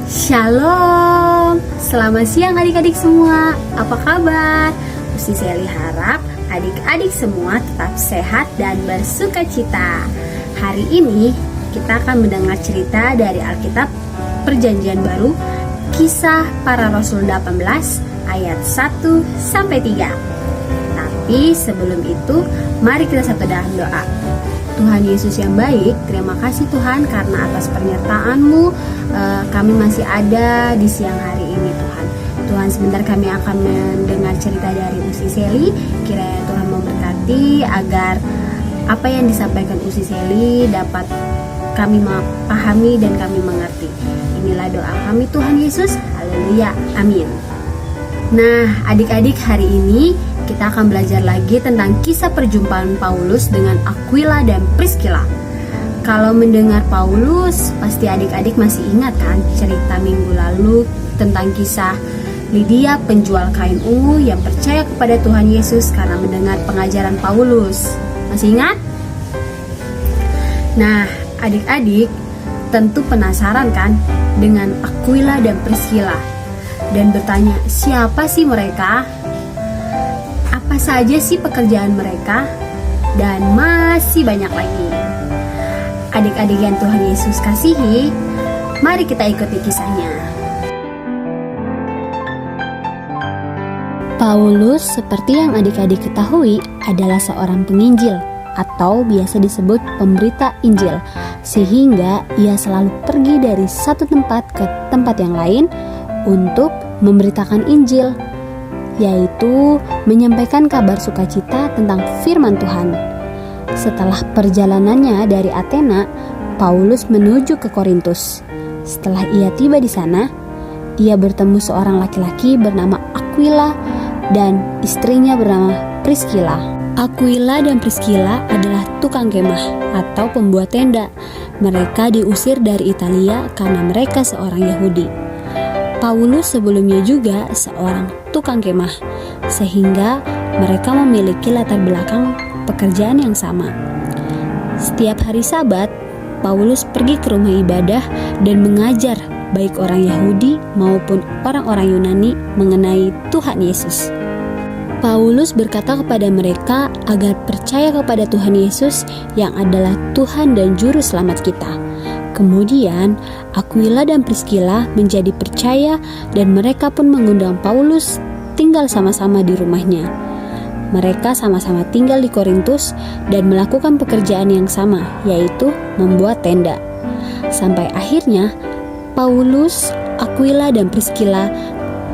Shalom, selamat siang adik-adik semua. Apa kabar? Usi Seli harap adik-adik semua tetap sehat dan bersuka cita. Hari ini kita akan mendengar cerita dari Alkitab Perjanjian Baru, Kisah Para Rasul 18 ayat 1-3. Tapi sebelum itu, mari kita satu dalam doa. Tuhan Yesus yang baik, terima kasih Tuhan karena atas penyertaan-Mu kami masih ada di siang hari ini Tuhan. Tuhan, sebentar kami akan mendengar cerita dari Usi Seli. Kiranya Tuhan memberkati agar apa yang disampaikan Usi Seli dapat kami pahami dan kami mengerti. Inilah doa kami Tuhan Yesus. Haleluya. Amin. Nah, adik-adik, hari ini kita akan belajar lagi tentang kisah perjumpaan Paulus dengan Aquila dan Priscilla. Kalau mendengar Paulus, pasti adik-adik masih ingat kan cerita minggu lalu tentang kisah Lydia penjual kain ungu yang percaya kepada Tuhan Yesus karena mendengar pengajaran Paulus. Masih ingat? Nah, adik-adik tentu penasaran kan dengan Aquila dan Priscilla dan bertanya, siapa sih mereka? Apa saja sih pekerjaan mereka? Dan masih banyak lagi. Adik-adik yang Tuhan Yesus kasihi, mari kita ikuti kisahnya. Paulus, seperti yang adik-adik ketahui, adalah seorang penginjil atau biasa disebut pemberita Injil, sehingga ia selalu pergi dari satu tempat ke tempat yang lain untuk memberitakan Injil, yaitu menyampaikan kabar sukacita tentang firman Tuhan. Setelah perjalanannya dari Athena, Paulus menuju ke Korintus. Setelah ia tiba di sana, ia bertemu seorang laki-laki bernama Aquila dan istrinya bernama Priscilla. Aquila dan Priscilla adalah tukang kemah atau pembuat tenda. Mereka diusir dari Italia karena mereka seorang Yahudi. Paulus sebelumnya juga seorang tukang kemah, sehingga mereka memiliki latar belakang pekerjaan yang sama. Setiap hari Sabat, Paulus pergi ke rumah ibadah dan mengajar baik orang Yahudi maupun orang-orang Yunani mengenai Tuhan Yesus. Paulus berkata kepada mereka agar percaya kepada Tuhan Yesus yang adalah Tuhan dan Juru Selamat kita. Kemudian, Aquila dan Priscilla menjadi percaya dan mereka pun mengundang Paulus tinggal sama-sama di rumahnya. Mereka sama-sama tinggal di Korintus dan melakukan pekerjaan yang sama, yaitu membuat tenda. Sampai akhirnya, Paulus, Aquila dan Priscilla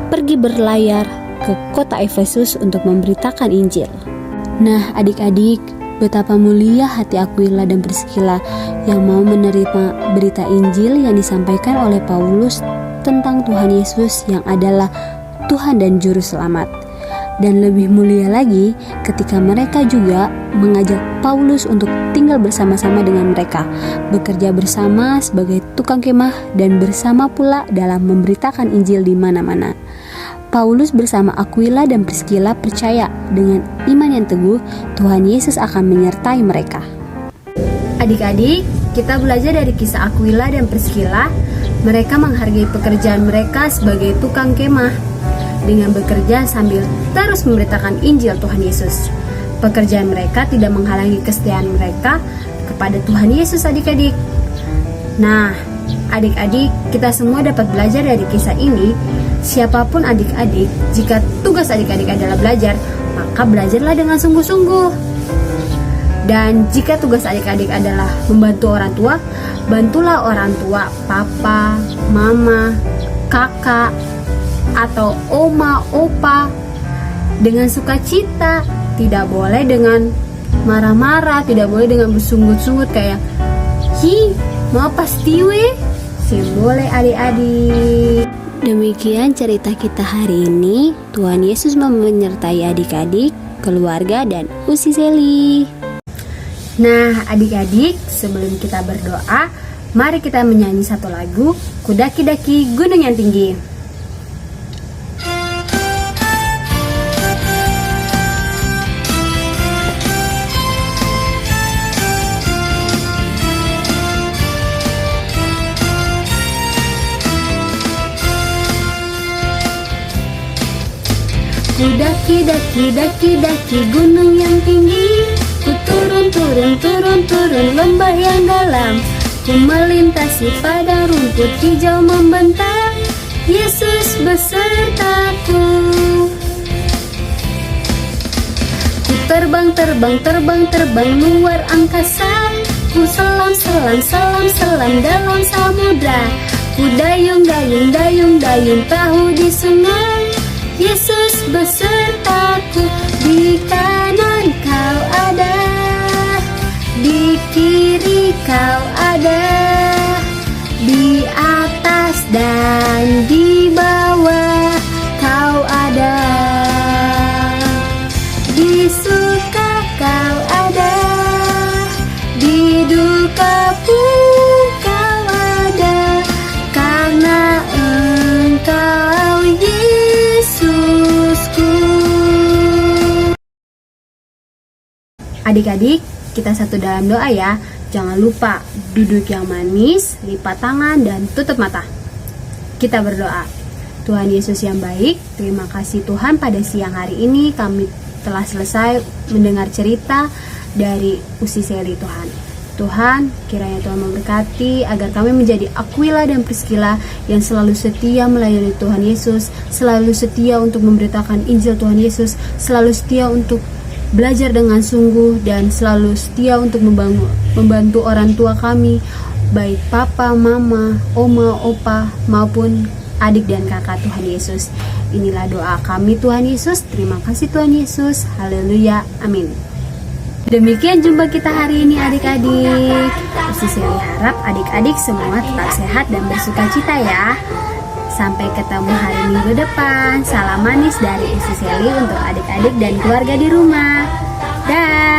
pergi berlayar ke kota Efesus untuk memberitakan Injil. Nah, adik-adik, betapa mulia hati Aquila dan Priscilla yang mau menerima berita Injil yang disampaikan oleh Paulus tentang Tuhan Yesus yang adalah Tuhan dan Juru Selamat. Dan lebih mulia lagi ketika mereka juga mengajak Paulus untuk tinggal bersama-sama dengan mereka, bekerja bersama sebagai tukang kemah dan bersama pula dalam memberitakan Injil di mana-mana. Paulus bersama Aquila dan Priscilla percaya dengan iman yang teguh Tuhan Yesus akan menyertai mereka. Adik-adik, kita belajar dari kisah Aquila dan Priscilla. Mereka menghargai pekerjaan mereka sebagai tukang kemah dengan bekerja sambil terus memberitakan Injil Tuhan Yesus. Pekerjaan mereka tidak menghalangi kesetiaan mereka kepada Tuhan Yesus, adik-adik. Nah, adik-adik, kita semua dapat belajar dari kisah ini. Siapapun adik-adik, jika tugas adik-adik adalah belajar, maka belajarlah dengan sungguh-sungguh. Dan jika tugas adik-adik adalah membantu orang tua, bantulah orang tua, papa, mama, kakak, atau oma, opa dengan sukacita. Tidak boleh dengan marah-marah, tidak boleh dengan bersungut-sungut kayak hi, mau pasti we. Boleh adik-adik. Demikian cerita kita hari ini. Tuhan Yesus menyertai adik-adik, keluarga, dan Usi Seli. Nah, adik-adik, sebelum kita berdoa, mari kita menyanyi satu lagu, Kudaki-daki Gunung yang Tinggi. Ku daki, daki, daki, daki gunung yang tinggi. Ku turun, turun, turun, turun lembah yang dalam. Ku melintasi padang rumput hijau membentang. Yesus besertaku. Ku terbang, terbang, terbang, terbang luar angkasa. Ku selam, selam, selam, selam dalam samudra. Ku dayung, dayung, dayung, dayung perahu di sungai. Yesus besertaku. Di kanan kau ada, di kiri kau ada, di atas dan di bawah kau ada, di suka kau ada, di duka pun kau ada, karena Engkau Yesusku. Adik-adik, kita satu dalam doa ya. Jangan lupa duduk yang manis, lipat tangan, dan tutup mata. Kita berdoa. Tuhan Yesus yang baik, terima kasih Tuhan pada siang hari ini kami telah selesai mendengar cerita dari Usi Seli Tuhan. Tuhan, kiranya Tuhan memberkati agar kami menjadi Aquila dan Priscilla yang selalu setia melayani Tuhan Yesus, selalu setia untuk memberitakan Injil Tuhan Yesus, selalu setia untuk belajar dengan sungguh, dan selalu setia untuk membantu orang tua kami, baik papa, mama, oma, opa, maupun adik dan kakak Tuhan Yesus. Inilah doa kami Tuhan Yesus. Terima kasih Tuhan Yesus. Haleluya. Amin. Demikian jumpa kita hari ini adik-adik. Usi Seli harap adik-adik semua tetap sehat dan bersuka cita ya. Sampai ketemu hari Minggu depan. Salam manis dari Usi Seli untuk adik-adik dan keluarga di rumah. Dah.